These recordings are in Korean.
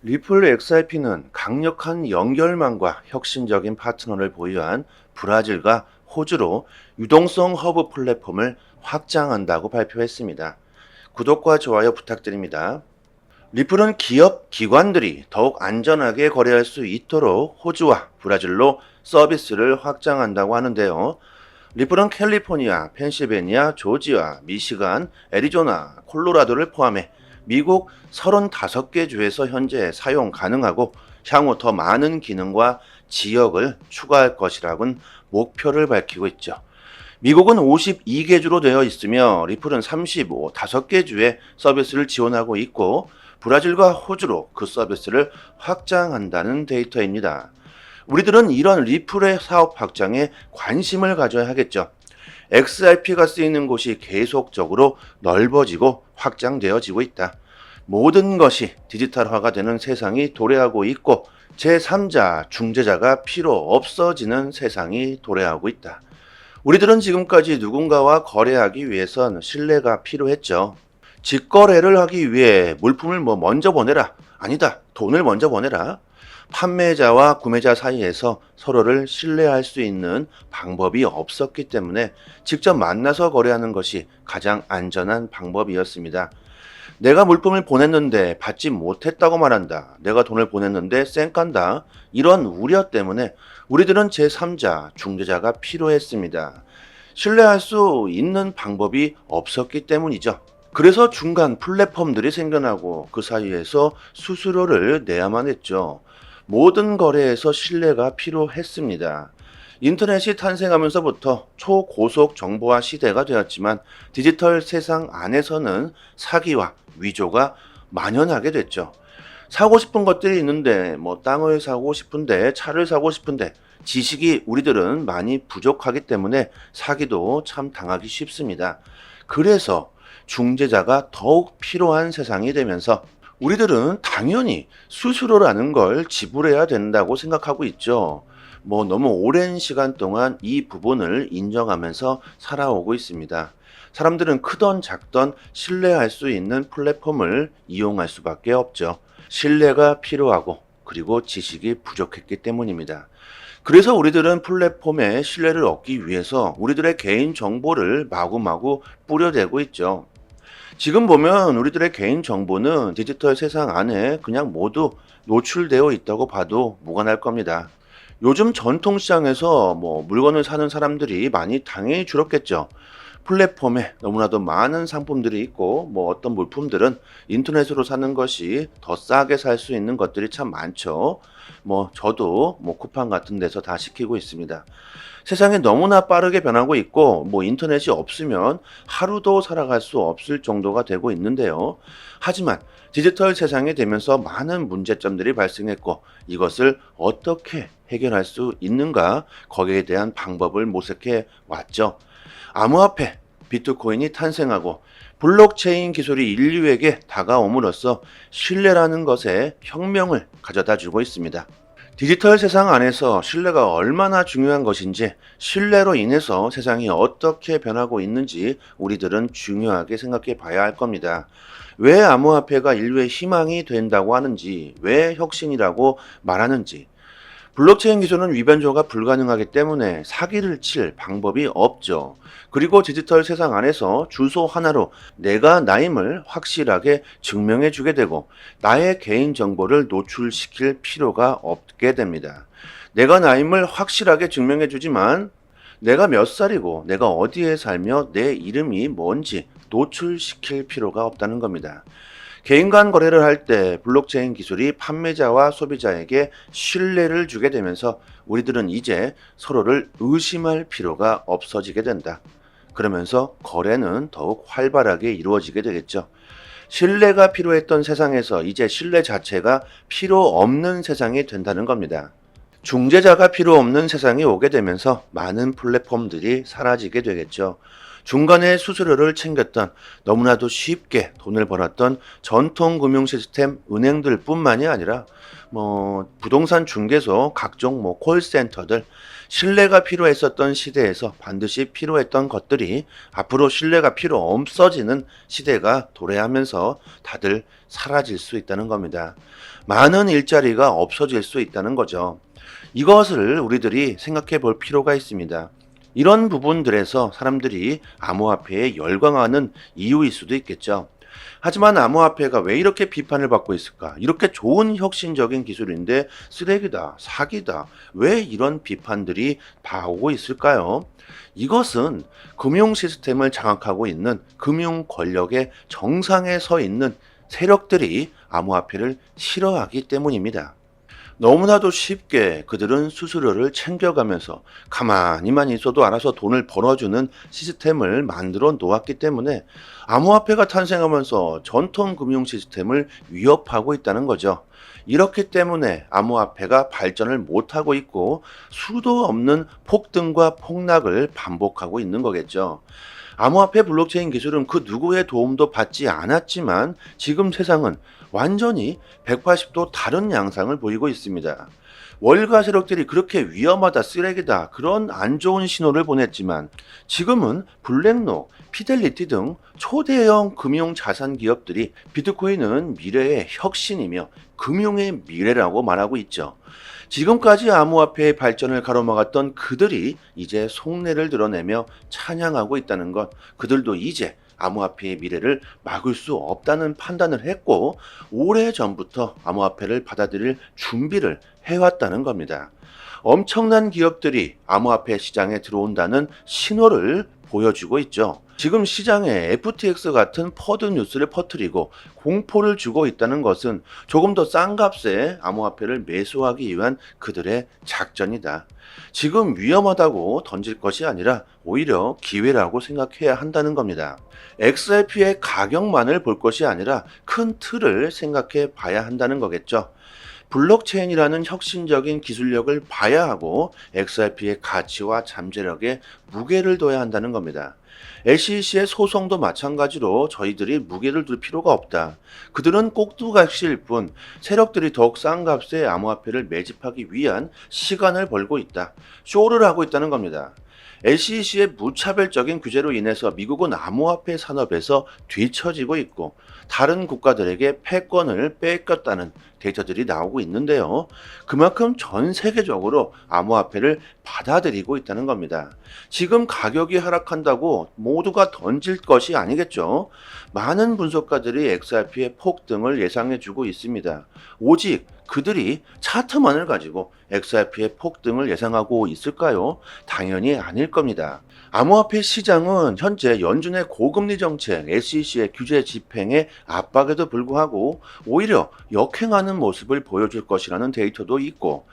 리플 XRP는 강력한 연결망과 혁신적인 파트너를 보유한 브라질과 호주로 유동성 허브 플랫폼을 확장한다고 발표했습니다. 구독과 좋아요 부탁드립니다. 리플은 기업, 기관들이 더욱 안전하게 거래할 수 있도록 호주와 브라질로 서비스를 확장한다고 하는데요. 리플은 캘리포니아, 펜실베니아, 조지아, 미시간, 애리조나, 콜로라도를 포함해 미국 35개 주에서 현재 사용 가능하고 향후 더 많은 기능과 지역을 추가할 것이라고는 목표를 밝히고 있죠. 미국은 52개 주로 되어 있으며 리플은 5개 주의 서비스를 지원하고 있고 브라질과 호주로 그 서비스를 확장한다는 데이터입니다. 우리들은 이런 리플의 사업 확장에 관심을 가져야 하겠죠. XRP가 쓰이는 곳이 계속적으로 넓어지고 확장되어지고 있다. 모든 것이 디지털화가 되는 세상이 도래하고 있고 제3자, 중재자가 필요 없어지는 세상이 도래하고 있다. 우리들은 지금까지 누군가와 거래하기 위해선 신뢰가 필요했죠. 직거래를 하기 위해 물품을 먼저 보내라. 아니다. 돈을 먼저 보내라. 판매자와 구매자 사이에서 서로를 신뢰할 수 있는 방법이 없었기 때문에 직접 만나서 거래하는 것이 가장 안전한 방법이었습니다. 내가 물품을 보냈는데 받지 못했다고 말한다. 내가 돈을 보냈는데 쌩깐다. 이런 우려 때문에 우리들은 제3자, 중재자가 필요했습니다. 신뢰할 수 있는 방법이 없었기 때문이죠. 그래서 중간 플랫폼들이 생겨나고 그 사이에서 수수료를 내야만 했죠. 모든 거래에서 신뢰가 필요했습니다. 인터넷이 탄생하면서부터 초고속 정보화 시대가 되었지만 디지털 세상 안에서는 사기와 위조가 만연하게 됐죠. 사고 싶은 것들이 있는데 땅을 사고 싶은데 차를 사고 싶은데 지식이 우리들은 많이 부족하기 때문에 사기도 참 당하기 쉽습니다. 그래서 중재자가 더욱 필요한 세상이 되면서 우리들은 당연히 수수료라는 걸 지불해야 된다고 생각하고 있죠. 너무 오랜 시간 동안 이 부분을 인정하면서 살아오고 있습니다. 사람들은 크던 작던 신뢰할 수 있는 플랫폼을 이용할 수밖에 없죠. 신뢰가 필요하고 그리고 지식이 부족했기 때문입니다. 그래서 우리들은 플랫폼의 신뢰를 얻기 위해서 우리들의 개인 정보를 마구마구 뿌려대고 있죠. 지금 보면 우리들의 개인 정보는 디지털 세상 안에 그냥 모두 노출되어 있다고 봐도 무관할 겁니다. 요즘 전통시장에서 물건을 사는 사람들이 많이 당연히 줄었겠죠. 플랫폼에 너무나도 많은 상품들이 있고 어떤 물품들은 인터넷으로 사는 것이 더 싸게 살 수 있는 것들이 참 많죠. 저도 쿠팡 같은 데서 다 시키고 있습니다. 세상이 너무나 빠르게 변하고 있고 인터넷이 없으면 하루도 살아갈 수 없을 정도가 되고 있는데요. 하지만 디지털 세상이 되면서 많은 문제점들이 발생했고 이것을 어떻게 해결할 수 있는가 거기에 대한 방법을 모색해 왔죠. 암호화폐, 비트코인이 탄생하고 블록체인 기술이 인류에게 다가옴으로써 신뢰라는 것에 혁명을 가져다 주고 있습니다. 디지털 세상 안에서 신뢰가 얼마나 중요한 것인지, 신뢰로 인해서 세상이 어떻게 변하고 있는지 우리들은 중요하게 생각해 봐야 할 겁니다. 왜 암호화폐가 인류의 희망이 된다고 하는지, 왜 혁신이라고 말하는지, 블록체인 기술은 위변조가 불가능하기 때문에 사기를 칠 방법이 없죠. 그리고 디지털 세상 안에서 주소 하나로 내가 나임을 확실하게 증명해 주게 되고 나의 개인 정보를 노출시킬 필요가 없게 됩니다. 내가 나임을 확실하게 증명해 주지만 내가 몇 살이고 내가 어디에 살며 내 이름이 뭔지 노출시킬 필요가 없다는 겁니다. 개인 간 거래를 할 때 블록체인 기술이 판매자와 소비자에게 신뢰를 주게 되면서 우리들은 이제 서로를 의심할 필요가 없어지게 된다. 그러면서 거래는 더욱 활발하게 이루어지게 되겠죠. 신뢰가 필요했던 세상에서 이제 신뢰 자체가 필요 없는 세상이 된다는 겁니다. 중재자가 필요 없는 세상이 오게 되면서 많은 플랫폼들이 사라지게 되겠죠. 중간에 수수료를 챙겼던, 너무나도 쉽게 돈을 벌었던 전통 금융 시스템 은행들뿐만이 아니라 부동산 중개소, 각종 콜센터들, 신뢰가 필요했었던 시대에서 반드시 필요했던 것들이 앞으로 신뢰가 필요 없어지는 시대가 도래하면서 다들 사라질 수 있다는 겁니다. 많은 일자리가 없어질 수 있다는 거죠. 이것을 우리들이 생각해 볼 필요가 있습니다. 이런 부분들에서 사람들이 암호화폐에 열광하는 이유일 수도 있겠죠. 하지만 암호화폐가 왜 이렇게 비판을 받고 있을까? 이렇게 좋은 혁신적인 기술인데 쓰레기다, 사기다. 왜 이런 비판들이 나오고 있을까요? 이것은 금융 시스템을 장악하고 있는 금융 권력의 정상에 서 있는 세력들이 암호화폐를 싫어하기 때문입니다. 너무나도 쉽게 그들은 수수료를 챙겨가면서 가만히만 있어도 알아서 돈을 벌어주는 시스템을 만들어 놓았기 때문에 암호화폐가 탄생하면서 전통 금융 시스템을 위협하고 있다는 거죠. 이렇기 때문에 암호화폐가 발전을 못하고 있고 수도 없는 폭등과 폭락을 반복하고 있는 거겠죠. 암호화폐 블록체인 기술은 그 누구의 도움도 받지 않았지만 지금 세상은 완전히 180도 다른 양상을 보이고 있습니다. 월가 세력들이 그렇게 위험하다, 쓰레기다, 그런 안 좋은 신호를 보냈지만 지금은 블랙록, 피델리티 등 초대형 금융 자산 기업들이 비트코인은 미래의 혁신이며 금융의 미래라고 말하고 있죠. 지금까지 암호화폐의 발전을 가로막았던 그들이 이제 속내를 드러내며 찬양하고 있다는 것, 그들도 이제 암호화폐의 미래를 막을 수 없다는 판단을 했고 오래전부터 암호화폐를 받아들일 준비를 해왔다는 겁니다. 엄청난 기업들이 암호화폐 시장에 들어온다는 신호를 보여주고 있죠. 지금 시장에 FTX 같은 퍼드 뉴스를 퍼뜨리고 공포를 주고 있다는 것은 조금 더 싼 값에 암호화폐를 매수하기 위한 그들의 작전이다. 지금 위험하다고 던질 것이 아니라 오히려 기회라고 생각해야 한다는 겁니다. XRP의 가격만을 볼 것이 아니라 큰 틀을 생각해 봐야 한다는 거겠죠. 블록체인이라는 혁신적인 기술력을 봐야 하고 XRP의 가치와 잠재력에 무게를 둬야 한다는 겁니다. SEC의 소송도 마찬가지로 저희들이 무게를 둘 필요가 없다. 그들은 꼭두각시일 뿐 세력들이 더욱 싼 값에 암호화폐를 매집하기 위한 시간을 벌고 있다. 쇼를 하고 있다는 겁니다. SEC의 무차별적인 규제로 인해서 미국은 암호화폐 산업에서 뒤처지고 있고 다른 국가들에게 패권을 뺏겼다는 데이터들이 나오고 있는데요. 그만큼 전 세계적으로 암호화폐를 받아들이고 있다는 겁니다. 지금 가격이 하락한다고 모두가 던질 것이 아니겠죠. 많은 분석가들이 XRP의 폭등을 예상해주고 있습니다. 오직 그들이 차트만을 가지고 XRP의 폭등을 예상하고 있을까요? 당연히 아닐 겁니다. 암호화폐 시장은 현재 연준의 고금리 정책, SEC의 규제 집행의 압박에도 불구하고 오히려 역행하는 모습을 보여줄 것이라는 데이터도 있고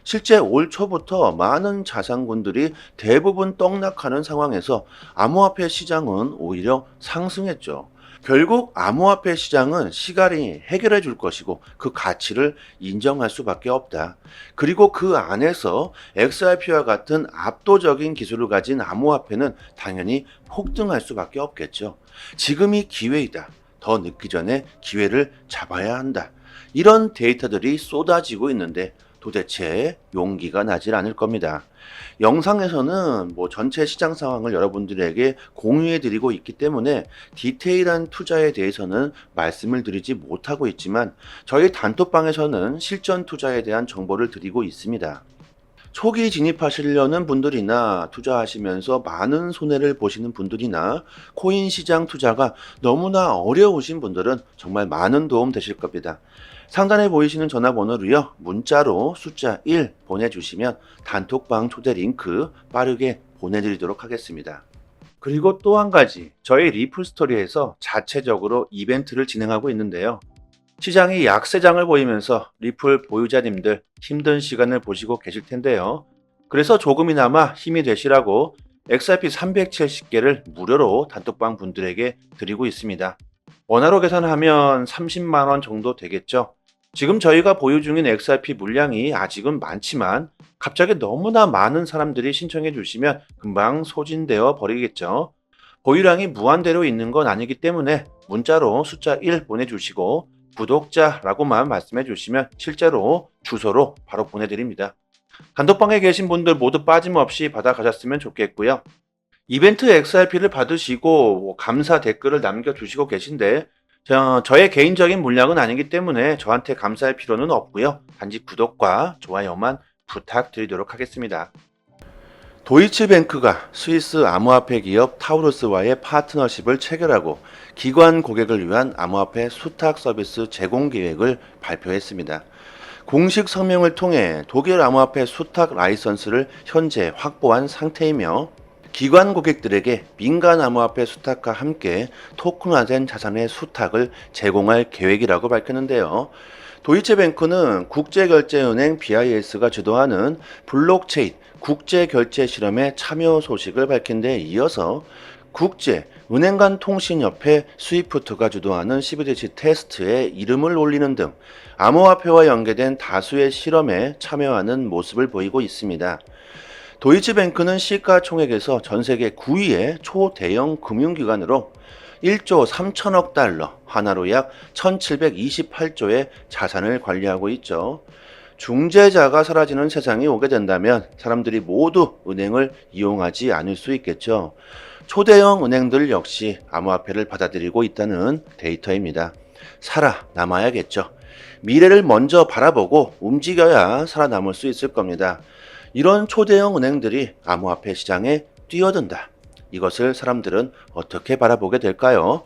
실제 올 초부터 많은 자산군들이 대부분 떡락하는 상황에서 암호화폐 시장은 오히려 상승했죠. 결국 암호화폐 시장은 시간이 해결해 줄 것이고 그 가치를 인정할 수밖에 없다. 그리고 그 안에서 XRP와 같은 압도적인 기술을 가진 암호화폐는 당연히 폭등할 수밖에 없겠죠. 지금이 기회이다. 더 늦기 전에 기회를 잡아야 한다. 이런 데이터들이 쏟아지고 있는데 도대체 용기가 나질 않을 겁니다. 영상에서는 전체 시장 상황을 여러분들에게 공유해 드리고 있기 때문에 디테일한 투자에 대해서는 말씀을 드리지 못하고 있지만 저희 단톡방에서는 실전 투자에 대한 정보를 드리고 있습니다. 초기 진입하시려는 분들이나 투자하시면서 많은 손해를 보시는 분들이나 코인 시장 투자가 너무나 어려우신 분들은 정말 많은 도움 되실 겁니다. 상단에 보이시는 전화번호로요, 문자로 숫자 1 보내주시면 단톡방 초대 링크 빠르게 보내드리도록 하겠습니다. 그리고 또 한 가지, 저희 리플 스토리에서 자체적으로 이벤트를 진행하고 있는데요. 시장이 약세장을 보이면서 리플 보유자님들 힘든 시간을 보시고 계실 텐데요. 그래서 조금이나마 힘이 되시라고 XRP 370개를 무료로 단톡방 분들에게 드리고 있습니다. 원화로 계산하면 30만 원 정도 되겠죠. 지금 저희가 보유 중인 XRP 물량이 아직은 많지만 갑자기 너무나 많은 사람들이 신청해 주시면 금방 소진되어 버리겠죠. 보유량이 무한대로 있는 건 아니기 때문에 문자로 숫자 1 보내주시고 구독자라고만 말씀해 주시면 실제로 주소로 바로 보내드립니다. 단톡방에 계신 분들 모두 빠짐없이 받아가셨으면 좋겠고요. 이벤트 XRP를 받으시고 감사 댓글을 남겨주시고 계신데 저의 개인적인 물량은 아니기 때문에 저한테 감사할 필요는 없고요. 단지 구독과 좋아요만 부탁드리도록 하겠습니다. 도이치뱅크가 스위스 암호화폐 기업 타우루스와의 파트너십을 체결하고 기관 고객을 위한 암호화폐 수탁 서비스 제공 계획을 발표했습니다. 공식 성명을 통해 독일 암호화폐 수탁 라이선스를 현재 확보한 상태이며 기관 고객들에게 민간 암호화폐 수탁과 함께 토큰화된 자산의 수탁을 제공할 계획이라고 밝혔는데요. 도이체뱅크는 국제결제은행 BIS가 주도하는 블록체인 국제결제 실험에 참여 소식을 밝힌 데 이어서 국제은행 간 통신협회 스위프트가 주도하는 CBDC 테스트에 이름을 올리는 등 암호화폐와 연계된 다수의 실험에 참여하는 모습을 보이고 있습니다. 도이치뱅크는 시가총액에서 전세계 9위의 초대형 금융기관으로 1조 3천억 달러, 하나로 약 1728조의 자산을 관리하고 있죠. 중재자가 사라지는 세상이 오게 된다면 사람들이 모두 은행을 이용하지 않을 수 있겠죠. 초대형 은행들 역시 암호화폐를 받아들이고 있다는 데이터입니다. 살아남아야겠죠. 미래를 먼저 바라보고 움직여야 살아남을 수 있을 겁니다. 이런 초대형 은행들이 암호화폐 시장에 뛰어든다. 이것을 사람들은 어떻게 바라보게 될까요?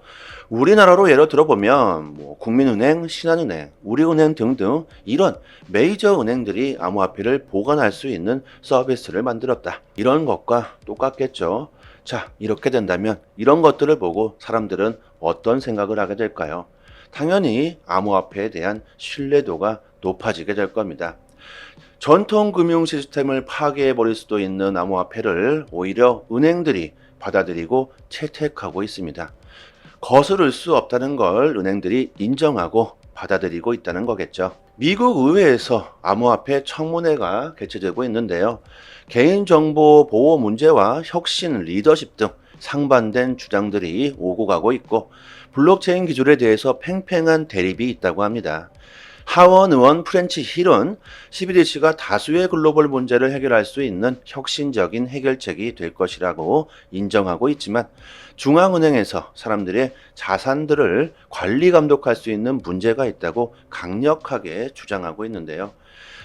우리나라로 예로 들어보면 국민은행, 신한은행, 우리은행 등등 이런 메이저 은행들이 암호화폐를 보관할 수 있는 서비스를 만들었다. 이런 것과 똑같겠죠. 자, 이렇게 된다면 이런 것들을 보고 사람들은 어떤 생각을 하게 될까요? 당연히 암호화폐에 대한 신뢰도가 높아지게 될 겁니다. 전통 금융 시스템을 파괴해 버릴 수도 있는 암호화폐를 오히려 은행들이 받아들이고 채택하고 있습니다. 거스를 수 없다는 걸 은행들이 인정하고 받아들이고 있다는 거겠죠. 미국 의회에서 암호화폐 청문회가 개최되고 있는데요. 개인정보 보호 문제와 혁신 리더십 등 상반된 주장들이 오고 가고 있고 블록체인 기술에 대해서 팽팽한 대립이 있다고 합니다. 하원 의원 프렌치 힐은 CBDC가 다수의 글로벌 문제를 해결할 수 있는 혁신적인 해결책이 될 것이라고 인정하고 있지만 중앙은행에서 사람들의 자산들을 관리 감독할 수 있는 문제가 있다고 강력하게 주장하고 있는데요.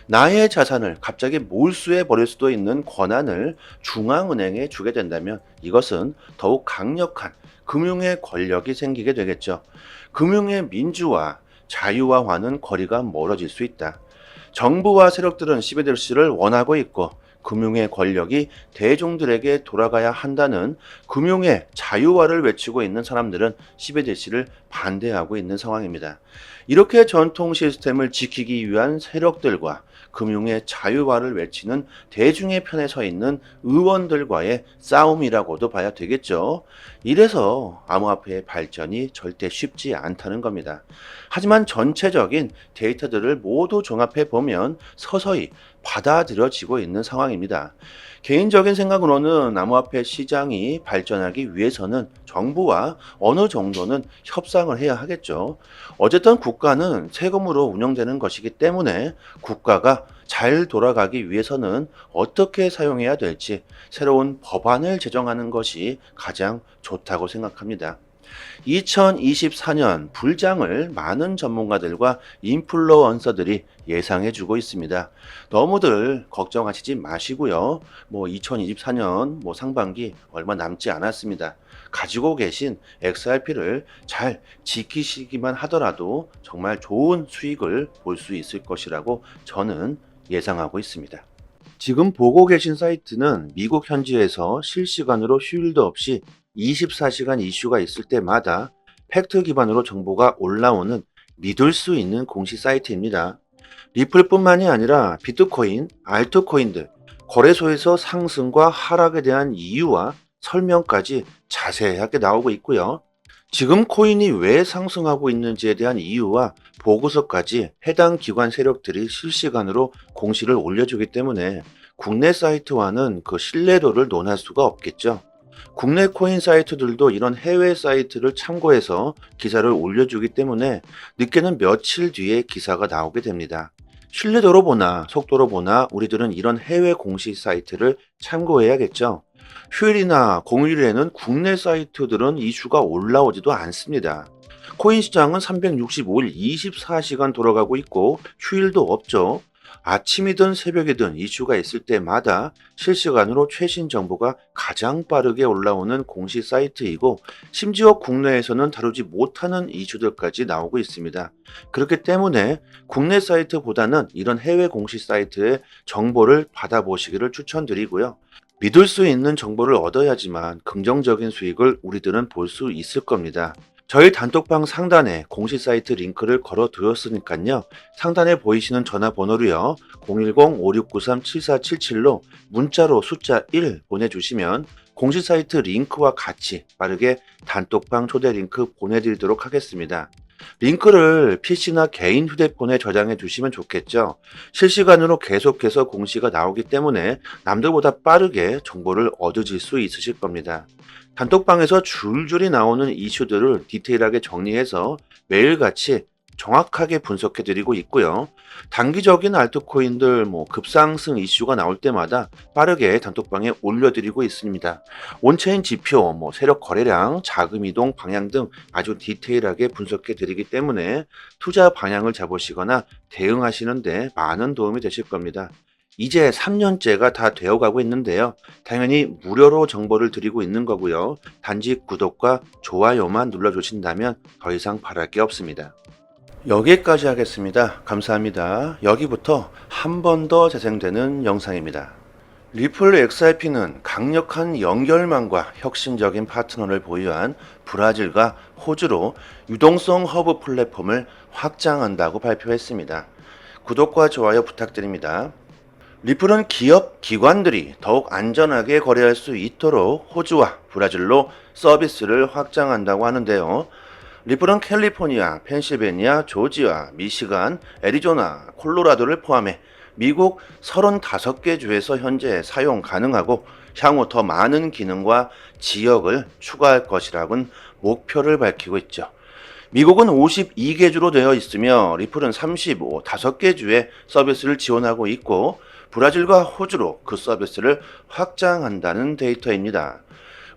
나의 자산을 갑자기 몰수해 버릴 수도 있는 권한을 중앙은행에 주게 된다면 이것은 더욱 강력한 금융의 권력이 생기게 되겠죠. 금융의 민주화, 자유화와는 거리가 멀어질 수 있다. 정부와 세력들은 CBDC를 원하고 있고 금융의 권력이 대중들에게 돌아가야 한다는 금융의 자유화를 외치고 있는 사람들은 CBDC를 반대하고 있는 상황입니다. 이렇게 전통 시스템을 지키기 위한 세력들과 금융의 자유화를 외치는 대중의 편에 서 있는 의원들과의 싸움이라고도 봐야 되겠죠. 이래서 암호화폐의 발전이 절대 쉽지 않다는 겁니다. 하지만 전체적인 데이터들을 모두 종합해 보면 서서히 받아들여지고 있는 상황입니다. 개인적인 생각으로는 암호화폐 시장이 발전하기 위해서는 정부와 어느 정도는 협상을 해야 하겠죠. 어쨌든 국가는 세금으로 운영되는 것이기 때문에 국가가 잘 돌아가기 위해서는 어떻게 사용해야 될지 새로운 법안을 제정하는 것이 가장 좋다고 생각합니다. 2024년 불장을 많은 전문가들과 인플루언서들이 예상해주고 있습니다. 너무들 걱정하시지 마시고요. 2024년 상반기 얼마 남지 않았습니다. 가지고 계신 XRP를 잘 지키시기만 하더라도 정말 좋은 수익을 볼 수 있을 것이라고 저는 예상하고 있습니다. 지금 보고 계신 사이트는 미국 현지에서 실시간으로 휴일도 없이 24시간 이슈가 있을 때마다 팩트 기반으로 정보가 올라오는 믿을 수 있는 공식 사이트입니다. 리플뿐만이 아니라 비트코인, 알트코인들, 거래소에서 상승과 하락에 대한 이유와 설명까지 자세하게 나오고 있고요. 지금 코인이 왜 상승하고 있는지에 대한 이유와 보고서까지 해당 기관 세력들이 실시간으로 공시를 올려주기 때문에 국내 사이트와는 그 신뢰도를 논할 수가 없겠죠. 국내 코인 사이트들도 이런 해외 사이트를 참고해서 기사를 올려주기 때문에 늦게는 며칠 뒤에 기사가 나오게 됩니다. 신뢰도로 보나 속도로 보나 우리들은 이런 해외 공식 사이트를 참고해야겠죠. 휴일이나 공휴일에는 국내 사이트들은 이슈가 올라오지도 않습니다. 코인 시장은 365일 24시간 돌아가고 있고 휴일도 없죠. 아침이든 새벽이든 이슈가 있을 때마다 실시간으로 최신 정보가 가장 빠르게 올라오는 공식 사이트이고, 심지어 국내에서는 다루지 못하는 이슈들까지 나오고 있습니다. 그렇기 때문에 국내 사이트보다는 이런 해외 공식 사이트의 정보를 받아보시기를 추천드리고요. 믿을 수 있는 정보를 얻어야지만 긍정적인 수익을 우리들은 볼 수 있을 겁니다. 저희 단톡방 상단에 공식 사이트 링크를 걸어 두었으니까요. 상단에 보이시는 전화번호로요. 010-5693-7477로 문자로 숫자 1 보내주시면 공식 사이트 링크와 같이 빠르게 단톡방 초대 링크 보내드리도록 하겠습니다. 링크를 PC나 개인 휴대폰에 저장해 두시면 좋겠죠. 실시간으로 계속해서 공시가 나오기 때문에 남들보다 빠르게 정보를 얻으실 수 있으실 겁니다. 단톡방에서 줄줄이 나오는 이슈들을 디테일하게 정리해서 매일같이 정확하게 분석해 드리고 있고요. 단기적인 알트코인들 급상승 이슈가 나올 때마다 빠르게 단톡방에 올려드리고 있습니다. 온체인 지표, 세력 거래량, 자금 이동 방향 등 아주 디테일하게 분석해 드리기 때문에 투자 방향을 잡으시거나 대응하시는데 많은 도움이 되실 겁니다. 이제 3년째가 다 되어가고 있는데요. 당연히 무료로 정보를 드리고 있는 거고요. 단지 구독과 좋아요만 눌러주신다면 더 이상 바랄 게 없습니다. 여기까지 하겠습니다. 감사합니다. 여기부터 한 번 더 재생되는 영상입니다. 리플 XRP는 강력한 연결망과 혁신적인 파트너를 보유한 브라질과 호주로 유동성 허브 플랫폼을 확장한다고 발표했습니다. 구독과 좋아요 부탁드립니다. 리플은 기업, 기관들이 더욱 안전하게 거래할 수 있도록 호주와 브라질로 서비스를 확장한다고 하는데요. 리플은 캘리포니아, 펜실베니아, 조지아, 미시간, 애리조나, 콜로라도를 포함해 미국 35개 주에서 현재 사용 가능하고 향후 더 많은 기능과 지역을 추가할 것이라고는 목표를 밝히고 있죠. 미국은 52개 주로 되어 있으며 리플은 35개 주에 서비스를 지원하고 있고, 브라질과 호주로 그 서비스를 확장한다는 데이터입니다.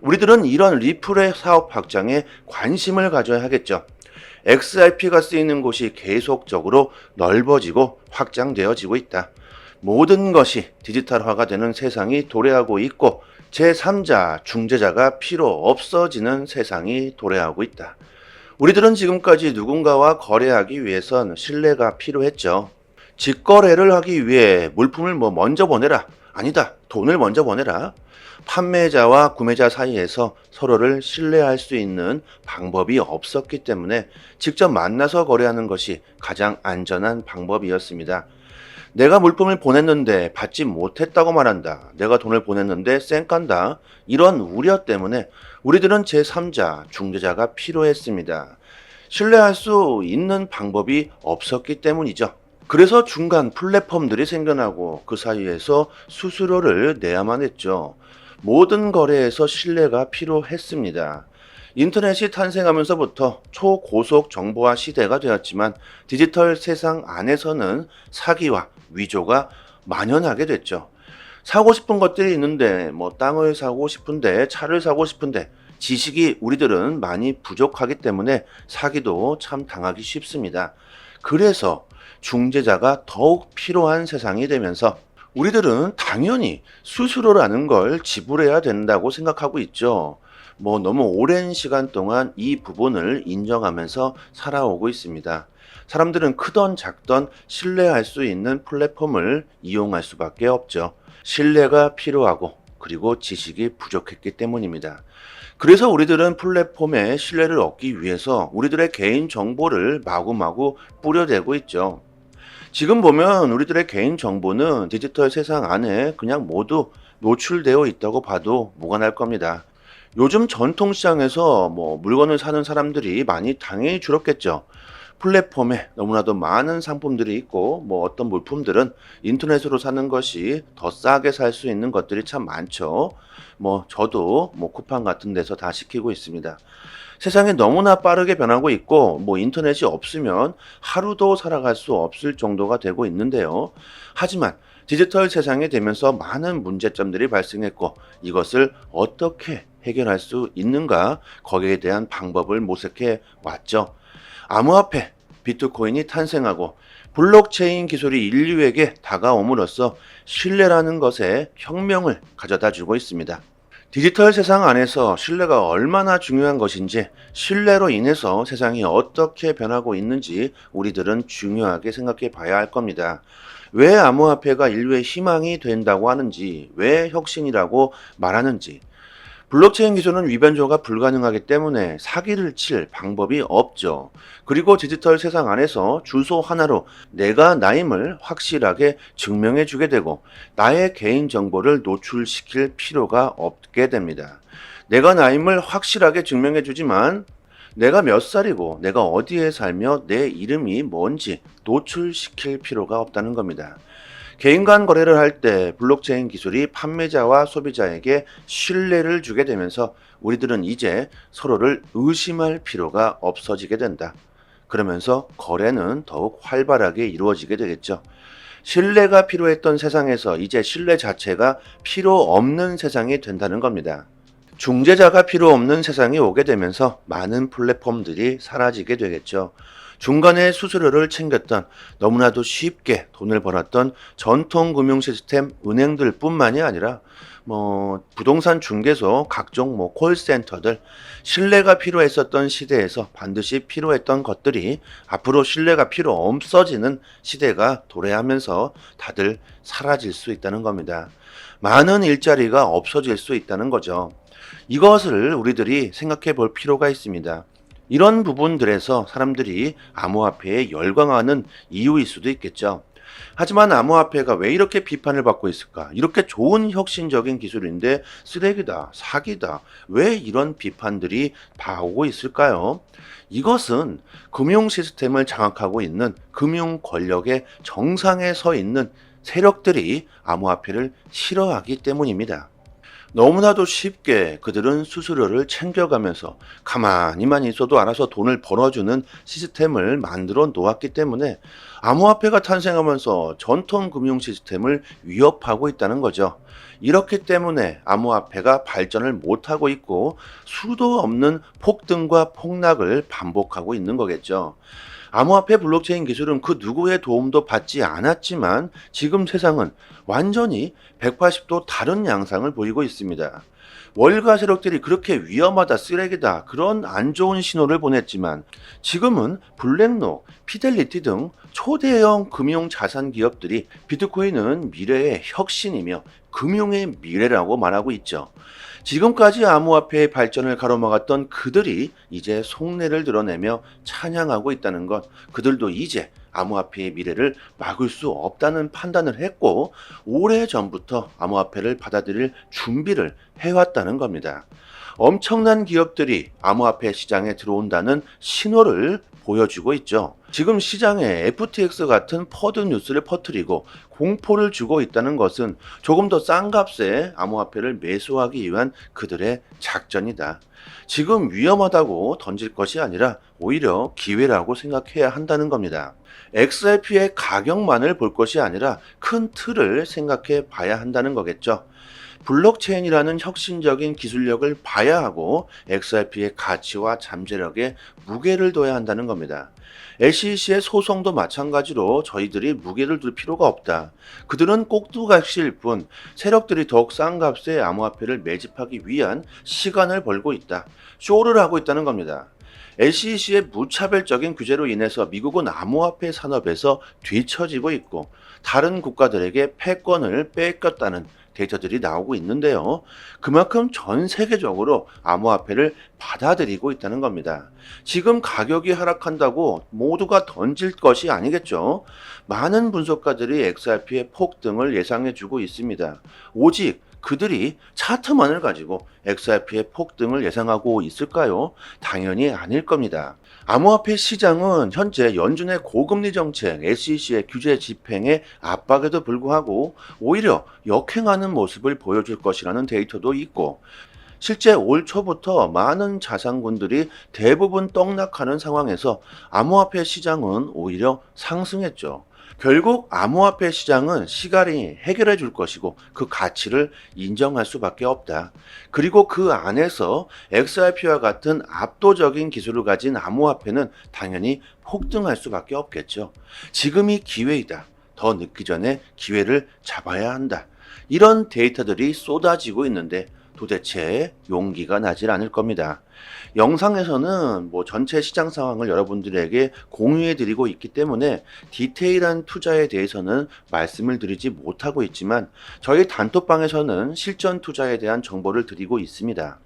우리들은 이런 리플의 사업 확장에 관심을 가져야 하겠죠. XRP가 쓰이는 곳이 계속적으로 넓어지고 확장되어지고 있다. 모든 것이 디지털화가 되는 세상이 도래하고 있고 제3자, 중재자가 필요 없어지는 세상이 도래하고 있다. 우리들은 지금까지 누군가와 거래하기 위해선 신뢰가 필요했죠. 직거래를 하기 위해 물품을 먼저 보내라. 아니다. 돈을 먼저 보내라. 판매자와 구매자 사이에서 서로를 신뢰할 수 있는 방법이 없었기 때문에 직접 만나서 거래하는 것이 가장 안전한 방법이었습니다. 내가 물품을 보냈는데 받지 못했다고 말한다. 내가 돈을 보냈는데 쌩깐다. 이런 우려 때문에 우리들은 제3자, 중재자가 필요했습니다. 신뢰할 수 있는 방법이 없었기 때문이죠. 그래서 중간 플랫폼들이 생겨나고 그 사이에서 수수료를 내야만 했죠. 모든 거래에서 신뢰가 필요했습니다. 인터넷이 탄생하면서부터 초고속 정보화 시대가 되었지만 디지털 세상 안에서는 사기와 위조가 만연하게 됐죠. 사고 싶은 것들이 있는데 땅을 사고 싶은데 차를 사고 싶은데 지식이 우리들은 많이 부족하기 때문에 사기도 참 당하기 쉽습니다. 그래서 중재자가 더욱 필요한 세상이 되면서 우리들은 당연히 수수료라는 걸 지불해야 된다고 생각하고 있죠. 너무 오랜 시간 동안 이 부분을 인정하면서 살아오고 있습니다. 사람들은 크던 작던 신뢰할 수 있는 플랫폼을 이용할 수밖에 없죠. 신뢰가 필요하고 그리고 지식이 부족했기 때문입니다. 그래서 우리들은 플랫폼에 신뢰를 얻기 위해서 우리들의 개인 정보를 마구마구 뿌려대고 있죠. 지금 보면 우리들의 개인 정보는 디지털 세상 안에 그냥 모두 노출되어 있다고 봐도 무관할 겁니다. 요즘 전통시장에서 물건을 사는 사람들이 많이 당연히 줄었겠죠. 플랫폼에 너무나도 많은 상품들이 있고 어떤 물품들은 인터넷으로 사는 것이 더 싸게 살 수 있는 것들이 참 많죠. 저도 쿠팡 같은 데서 다 시키고 있습니다. 세상이 너무나 빠르게 변하고 있고 인터넷이 없으면 하루도 살아갈 수 없을 정도가 되고 있는데요. 하지만 디지털 세상이 되면서 많은 문제점들이 발생했고 이것을 어떻게 해결할 수 있는가, 거기에 대한 방법을 모색해 왔죠. 암호화폐, 비트코인이 탄생하고 블록체인 기술이 인류에게 다가옴으로써 신뢰라는 것에 혁명을 가져다 주고 있습니다. 디지털 세상 안에서 신뢰가 얼마나 중요한 것인지, 신뢰로 인해서 세상이 어떻게 변하고 있는지 우리들은 중요하게 생각해 봐야 할 겁니다. 왜 암호화폐가 인류의 희망이 된다고 하는지, 왜 혁신이라고 말하는지, 블록체인 기술은 위변조가 불가능하기 때문에 사기를 칠 방법이 없죠. 그리고 디지털 세상 안에서 주소 하나로 내가 나임을 확실하게 증명해 주게 되고 나의 개인정보를 노출시킬 필요가 없게 됩니다. 내가 나임을 확실하게 증명해 주지만 내가 몇 살이고 내가 어디에 살며 내 이름이 뭔지 노출시킬 필요가 없다는 겁니다. 개인 간 거래를 할 때 블록체인 기술이 판매자와 소비자에게 신뢰를 주게 되면서 우리들은 이제 서로를 의심할 필요가 없어지게 된다. 그러면서 거래는 더욱 활발하게 이루어지게 되겠죠. 신뢰가 필요했던 세상에서 이제 신뢰 자체가 필요 없는 세상이 된다는 겁니다. 중재자가 필요 없는 세상이 오게 되면서 많은 플랫폼들이 사라지게 되겠죠. 중간에 수수료를 챙겼던, 너무나도 쉽게 돈을 벌었던 전통 금융 시스템 은행들 뿐만이 아니라 부동산 중개소, 각종 콜센터들, 신뢰가 필요했었던 시대에서 반드시 필요했던 것들이 앞으로 신뢰가 필요 없어지는 시대가 도래하면서 다들 사라질 수 있다는 겁니다. 많은 일자리가 없어질 수 있다는 거죠. 이것을 우리들이 생각해 볼 필요가 있습니다. 이런 부분들에서 사람들이 암호화폐에 열광하는 이유일 수도 있겠죠. 하지만 암호화폐가 왜 이렇게 비판을 받고 있을까? 이렇게 좋은 혁신적인 기술인데 쓰레기다, 사기다. 왜 이런 비판들이 나오고 있을까요? 이것은 금융 시스템을 장악하고 있는 금융 권력의 정상에 서 있는 세력들이 암호화폐를 싫어하기 때문입니다. 너무나도 쉽게 그들은 수수료를 챙겨가면서 가만히만 있어도 알아서 돈을 벌어주는 시스템을 만들어 놓았기 때문에 암호화폐가 탄생하면서 전통 금융 시스템을 위협하고 있다는 거죠. 이렇기 때문에 암호화폐가 발전을 못하고 있고 수도 없는 폭등과 폭락을 반복하고 있는 거겠죠. 암호화폐 블록체인 기술은 그 누구의 도움도 받지 않았지만 지금 세상은 완전히 180도 다른 양상을 보이고 있습니다. 월가 세력들이 그렇게 위험하다, 쓰레기다, 그런 안 좋은 신호를 보냈지만 지금은 블랙록, 피델리티 등 초대형 금융 자산 기업들이 비트코인은 미래의 혁신이며 금융의 미래라고 말하고 있죠. 지금까지 암호화폐의 발전을 가로막았던 그들이 이제 속내를 드러내며 찬양하고 있다는 것, 그들도 이제 암호화폐의 미래를 막을 수 없다는 판단을 했고 오래전부터 암호화폐를 받아들일 준비를 해왔다는 겁니다. 엄청난 기업들이 암호화폐 시장에 들어온다는 신호를 보여주고 있죠. 지금 시장에 FTX 같은 퍼드 뉴스를 퍼뜨리고 공포를 주고 있다는 것은 조금 더 싼 값에 암호화폐를 매수하기 위한 그들의 작전이다. 지금 위험하다고 던질 것이 아니라 오히려 기회라고 생각해야 한다는 겁니다. XRP의 가격만을 볼 것이 아니라 큰 틀을 생각해 봐야 한다는 거겠죠. 블록체인이라는 혁신적인 기술력을 봐야 하고 XRP의 가치와 잠재력에 무게를 둬야 한다는 겁니다. SEC의 소송도 마찬가지로 저희들이 무게를 둘 필요가 없다. 그들은 꼭두각시일 뿐 세력들이 더욱 싼 값에 암호화폐를 매집하기 위한 시간을 벌고 있다. 쇼를 하고 있다는 겁니다. SEC의 무차별적인 규제로 인해서 미국은 암호화폐 산업에서 뒤처지고 있고 다른 국가들에게 패권을 뺏겼다는 데이터들이 나오고 있는데요. 그만큼 전 세계적으로 암호화폐를 받아들이고 있다는 겁니다. 지금 가격이 하락한다고 모두가 던질 것이 아니겠죠. 많은 분석가들이 XRP의 폭등을 예상해주고 있습니다. 오직 그들이 차트만을 가지고 XRP의 폭등을 예상하고 있을까요? 당연히 아닐 겁니다. 암호화폐 시장은 현재 연준의 고금리 정책, SEC의 규제 집행의 압박에도 불구하고 오히려 역행하는 모습을 보여줄 것이라는 데이터도 있고, 실제 올 초부터 많은 자산군들이 대부분 떡락하는 상황에서 암호화폐 시장은 오히려 상승했죠. 결국 암호화폐 시장은 시간이 해결해 줄 것이고 그 가치를 인정할 수밖에 없다. 그리고 그 안에서 XRP와 같은 압도적인 기술을 가진 암호화폐는 당연히 폭등할 수밖에 없겠죠. 지금이 기회이다. 더 늦기 전에 기회를 잡아야 한다. 이런 데이터들이 쏟아지고 있는데 도대체 용기가 나질 않을 겁니다. 영상에서는 전체 시장 상황을 여러분들에게 공유해 드리고 있기 때문에 디테일한 투자에 대해서는 말씀을 드리지 못하고 있지만 저희 단톡방에서는 실전 투자에 대한 정보를 드리고 있습니다.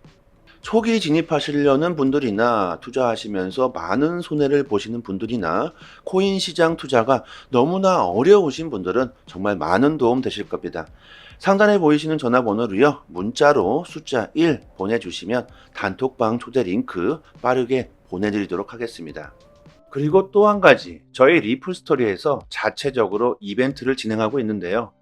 초기 진입하시려는 분들이나 투자하시면서 많은 손해를 보시는 분들이나 코인 시장 투자가 너무나 어려우신 분들은 정말 많은 도움 되실 겁니다. 상단에 보이시는 전화번호로요, 문자로 숫자 1 보내주시면 단톡방 초대 링크 빠르게 보내드리도록 하겠습니다. 그리고 또 한 가지, 저희 리플 스토리에서 자체적으로 이벤트를 진행하고 있는데요.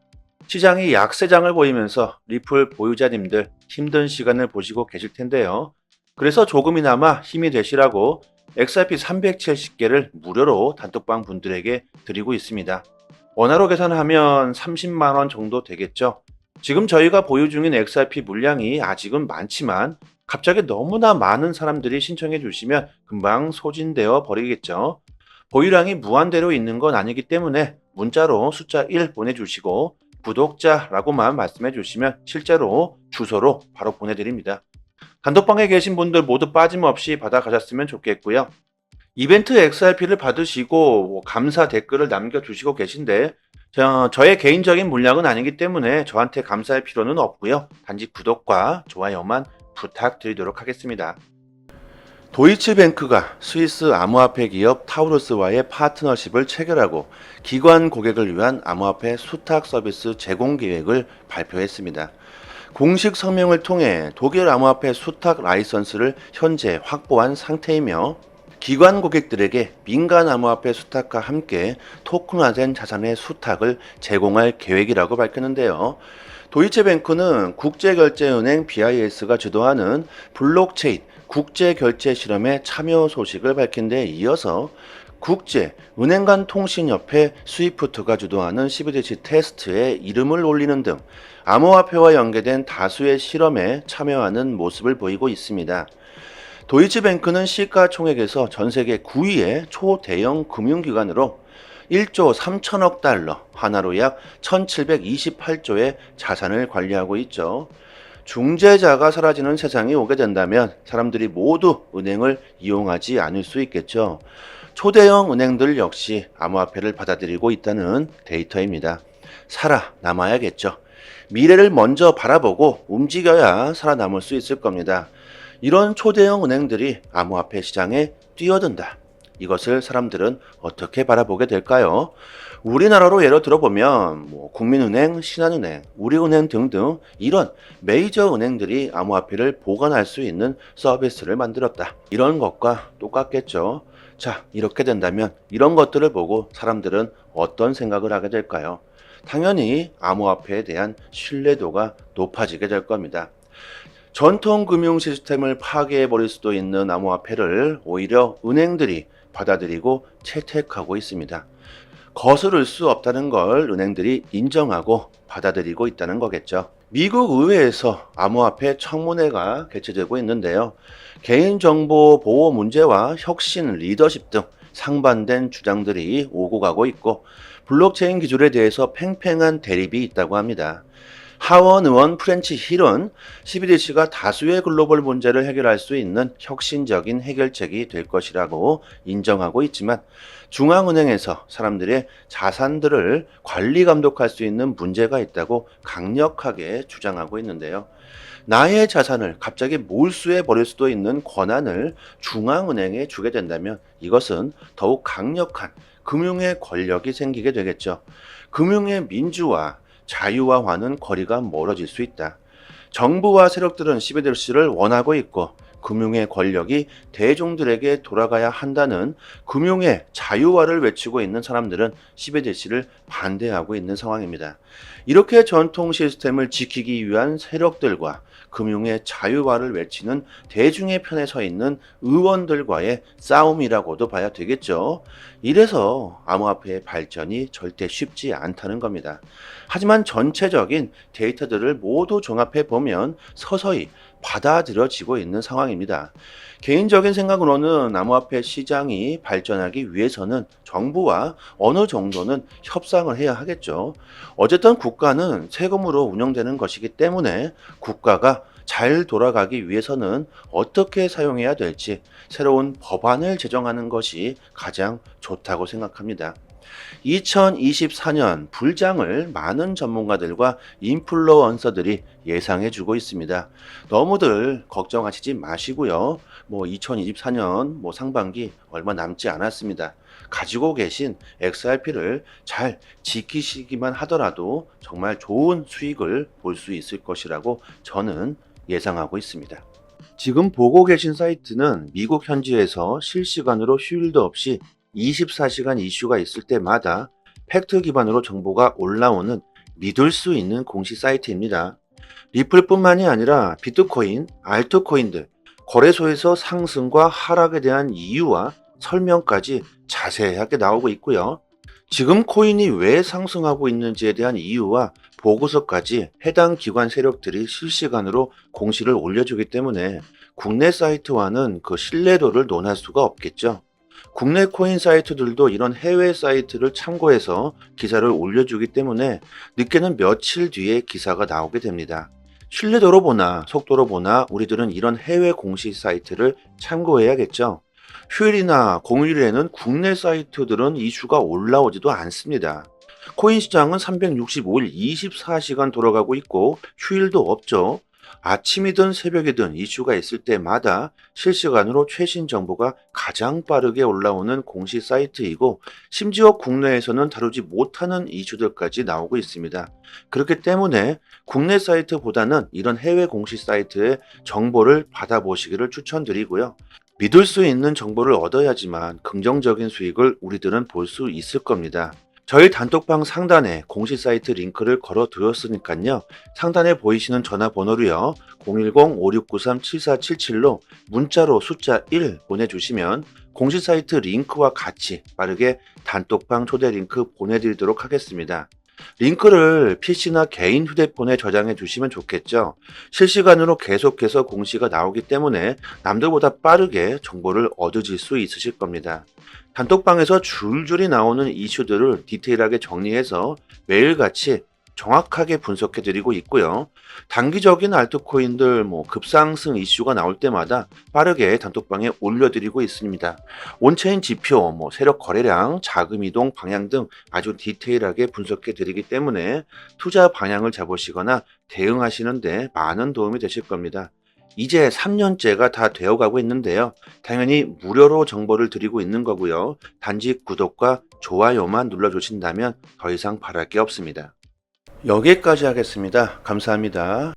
시장이 약세장을 보이면서 리플 보유자님들 힘든 시간을 보시고 계실 텐데요. 그래서 조금이나마 힘이 되시라고 XRP 370개를 무료로 단톡방 분들에게 드리고 있습니다. 원화로 계산하면 30만 원 정도 되겠죠. 지금 저희가 보유 중인 XRP 물량이 아직은 많지만 갑자기 너무나 많은 사람들이 신청해 주시면 금방 소진되어 버리겠죠. 보유량이 무한대로 있는 건 아니기 때문에 문자로 숫자 1 보내주시고 구독자라고만 말씀해 주시면 실제로 주소로 바로 보내드립니다. 단톡방에 계신 분들 모두 빠짐없이 받아가셨으면 좋겠고요. 이벤트 XRP를 받으시고 감사 댓글을 남겨주시고 계신데 저의 개인적인 물량은 아니기 때문에 저한테 감사할 필요는 없고요. 단지 구독과 좋아요만 부탁드리도록 하겠습니다. 도이치뱅크가 스위스 암호화폐 기업 타우루스와의 파트너십을 체결하고 기관 고객을 위한 암호화폐 수탁 서비스 제공 계획을 발표했습니다. 공식 성명을 통해 독일 암호화폐 수탁 라이선스를 현재 확보한 상태이며 기관 고객들에게 민간 암호화폐 수탁과 함께 토큰화된 자산의 수탁을 제공할 계획이라고 밝혔는데요. 도이체뱅크는 국제결제은행 BIS가 주도하는 블록체인 국제결제 실험에 참여 소식을 밝힌 데 이어서 국제은행 간 통신협회 스위프트가 주도하는 CBDC 테스트에 이름을 올리는 등 암호화폐와 연계된 다수의 실험에 참여하는 모습을 보이고 있습니다. 도이치뱅크는 시가총액에서 전세계 9위의 초대형 금융기관으로 1조 3천억 달러, 하나로 약 1728조의 자산을 관리하고 있죠. 중재자가 사라지는 세상이 오게 된다면 사람들이 모두 은행을 이용하지 않을 수 있겠죠. 초대형 은행들 역시 암호화폐를 받아들이고 있다는 데이터입니다. 살아남아야겠죠. 미래를 먼저 바라보고 움직여야 살아남을 수 있을 겁니다. 이런 초대형 은행들이 암호화폐 시장에 뛰어든다. 이것을 사람들은 어떻게 바라보게 될까요? 우리나라로 예로 들어보면 국민은행, 신한은행, 우리은행 등등 이런 메이저 은행들이 암호화폐를 보관할 수 있는 서비스를 만들었다. 이런 것과 똑같겠죠. 자, 이렇게 된다면 이런 것들을 보고 사람들은 어떤 생각을 하게 될까요? 당연히 암호화폐에 대한 신뢰도가 높아지게 될 겁니다. 전통 금융 시스템을 파괴해 버릴 수도 있는 암호화폐를 오히려 은행들이 받아들이고 채택하고 있습니다. 거스를 수 없다는 걸 은행들이 인정하고 받아들이고 있다는 거겠죠. 미국 의회에서 암호화폐 청문회가 개최되고 있는데요. 개인정보 보호 문제와 혁신, 리더십 등 상반된 주장들이 오고 가고 있고 블록체인 기술에 대해서 팽팽한 대립이 있다고 합니다. 하원 의원 프렌치 힐은 CBDC가 다수의 글로벌 문제를 해결할 수 있는 혁신적인 해결책이 될 것이라고 인정하고 있지만 중앙은행에서 사람들의 자산들을 관리 감독할 수 있는 문제가 있다고 강력하게 주장하고 있는데요. 나의 자산을 갑자기 몰수해 버릴 수도 있는 권한을 중앙은행에 주게 된다면 이것은 더욱 강력한 금융의 권력이 생기게 되겠죠. 금융의 민주화, 자유화와는 거리가 멀어질 수 있다. 정부와 세력들은 CBDC를 원하고 있고 금융의 권력이 대중들에게 돌아가야 한다는 금융의 자유화를 외치고 있는 사람들은 CBDC를 반대하고 있는 상황입니다. 이렇게 전통 시스템을 지키기 위한 세력들과 금융의 자유화를 외치는 대중의 편에 서 있는 의원들과의 싸움이라고도 봐야 되겠죠. 이래서 암호화폐의 발전이 절대 쉽지 않다는 겁니다. 하지만 전체적인 데이터들을 모두 종합해 보면 서서히 받아들여지고 있는 상황입니다. 개인적인 생각으로는 암호화폐 시장이 발전하기 위해서는 정부와 어느 정도는 협상을 해야 하겠죠. 어쨌든 국가는 세금으로 운영되는 것이기 때문에 국가가 잘 돌아가기 위해서는 어떻게 사용해야 될지 새로운 법안을 제정하는 것이 가장 좋다고 생각합니다. 2024년 불장을 많은 전문가들과 인플루언서들이 예상해주고 있습니다. 너무들 걱정하시지 마시고요. 2024년 상반기 얼마 남지 않았습니다. 가지고 계신 XRP를 잘 지키시기만 하더라도 정말 좋은 수익을 볼 수 있을 것이라고 저는 예상하고 있습니다. 지금 보고 계신 사이트는 미국 현지에서 실시간으로 휴일도 없이 24시간 이슈가 있을 때마다 팩트 기반으로 정보가 올라오는 믿을 수 있는 공시 사이트입니다. 리플뿐만이 아니라 비트코인, 알트코인들, 거래소에서 상승과 하락에 대한 이유와 설명까지 자세하게 나오고 있고요. 지금 코인이 왜 상승하고 있는지에 대한 이유와 보고서까지 해당 기관 세력들이 실시간으로 공시를 올려주기 때문에 국내 사이트와는 그 신뢰도를 논할 수가 없겠죠. 국내 코인 사이트들도 이런 해외 사이트를 참고해서 기사를 올려주기 때문에 늦게는 며칠 뒤에 기사가 나오게 됩니다. 신뢰도로 보나 속도로 보나 우리들은 이런 해외 공시 사이트를 참고해야겠죠. 휴일이나 공휴일에는 국내 사이트들은 이슈가 올라오지도 않습니다. 코인 시장은 365일 24시간 돌아가고 있고 휴일도 없죠. 아침이든 새벽이든 이슈가 있을 때마다 실시간으로 최신 정보가 가장 빠르게 올라오는 공시 사이트이고 심지어 국내에서는 다루지 못하는 이슈들까지 나오고 있습니다. 그렇기 때문에 국내 사이트보다는 이런 해외 공시 사이트의 정보를 받아보시기를 추천드리고요. 믿을 수 있는 정보를 얻어야지만 긍정적인 수익을 우리들은 볼 수 있을 겁니다. 저희 단톡방 상단에 공시 사이트 링크를 걸어 두었으니까요. 상단에 보이시는 전화번호로요. 010-5693-7477로 문자로 숫자 1 보내주시면 공시 사이트 링크와 같이 빠르게 단톡방 초대 링크 보내드리도록 하겠습니다. 링크를 PC나 개인 휴대폰에 저장해 주시면 좋겠죠. 실시간으로 계속해서 공시가 나오기 때문에 남들보다 빠르게 정보를 얻으실 수 있으실 겁니다. 단톡방에서 줄줄이 나오는 이슈들을 디테일하게 정리해서 매일같이 정확하게 분석해 드리고 있고요. 단기적인 알트코인들 급상승 이슈가 나올 때마다 빠르게 단톡방에 올려드리고 있습니다. 온체인 지표, 세력 거래량, 자금 이동 방향 등 아주 디테일하게 분석해 드리기 때문에 투자 방향을 잡으시거나 대응하시는데 많은 도움이 되실 겁니다. 이제 3년째가 다 되어가고 있는데요. 당연히 무료로 정보를 드리고 있는 거고요. 단지 구독과 좋아요만 눌러주신다면 더 이상 바랄 게 없습니다. 여기까지 하겠습니다. 감사합니다.